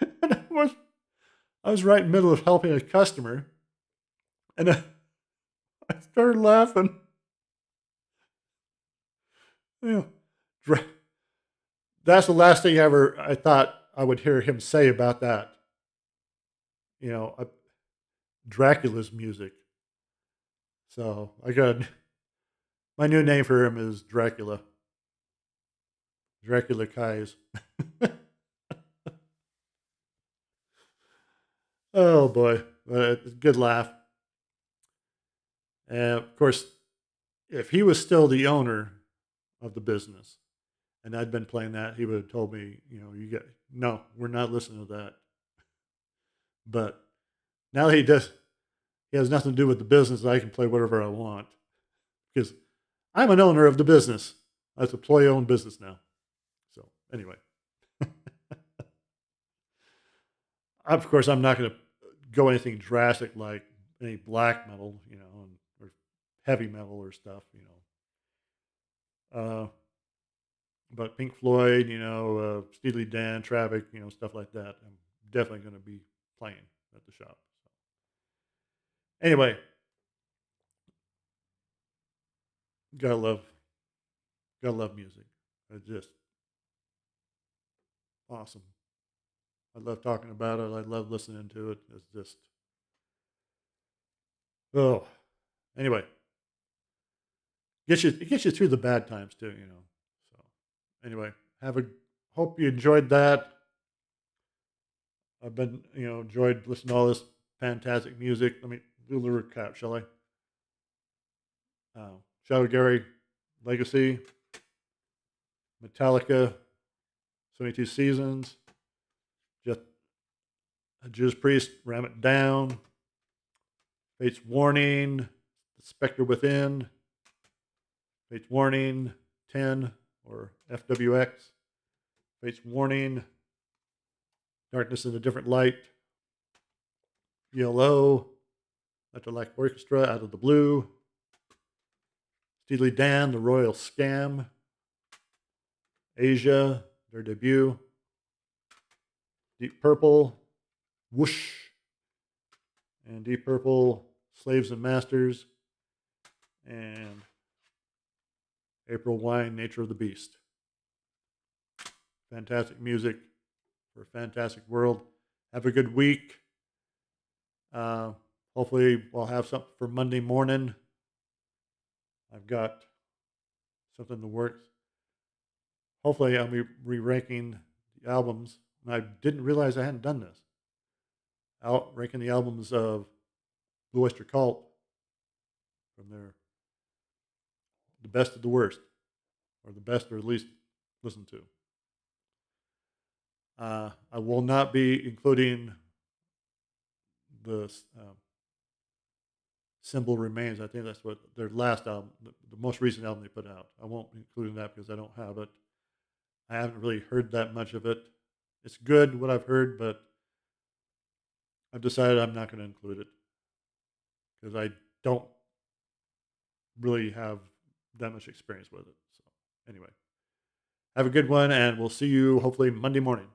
And I was right in the middle of helping a customer, and I started laughing. Dra- That's the last thing I thought I would hear him say about that. Dracula's music. So I got my new name for him is Dracula. Dracula Kais. Oh boy, good laugh. And of course, if he was still the owner of the business, and I'd been playing that, he would have told me, no, we're not listening to that. But now that he has nothing to do with the business. I can play whatever I want because I'm an owner of the business. It's a employee-owned business now. So anyway, of course, I'm not going to go anything drastic like any black metal, or heavy metal or stuff, Uh, but Pink Floyd, Steely Dan, Traffic, stuff like that. I'm definitely going to be playing at the shop. So anyway, gotta love, gotta love music. It's just awesome. I love talking about it. I love listening to it. It's just oh. Anyway, it gets you through the bad times too. So anyway, have a hope you enjoyed that. I've been enjoyed listening to all this fantastic music. Let me do a little recap, shall I? Shadow Gary, Legacy, Metallica, 72 Seasons, just Judas Priest, Ram It Down, Fate's Warning, The Spectre Within, Fate's Warning, 10 or FWX, Fate's Warning, Darkness in a Different Light, ELO, Afterlife Orchestra, Out of the Blue, Steely Dan, The Royal Scam, Asia, their debut, Deep Purple, Whoosh, and Deep Purple, Slaves and Masters, and April Wine, Nature of the Beast. Fantastic music for a fantastic world. Have a good week. Hopefully, we'll have something for Monday morning. I've got something in the works. Hopefully, I'll be re-ranking the albums. And I didn't realize I hadn't done this. Ranking the albums of Blue Oyster Cult from their the best of the worst, or the best or least listened to. I will not be including the Symbol Remains. I think that's what their last album, the most recent album they put out. I won't include that because I don't have it. I haven't really heard that much of it. It's good what I've heard, but I've decided I'm not going to include it because I don't really have that much experience with it. So anyway, have a good one, and we'll see you hopefully Monday morning.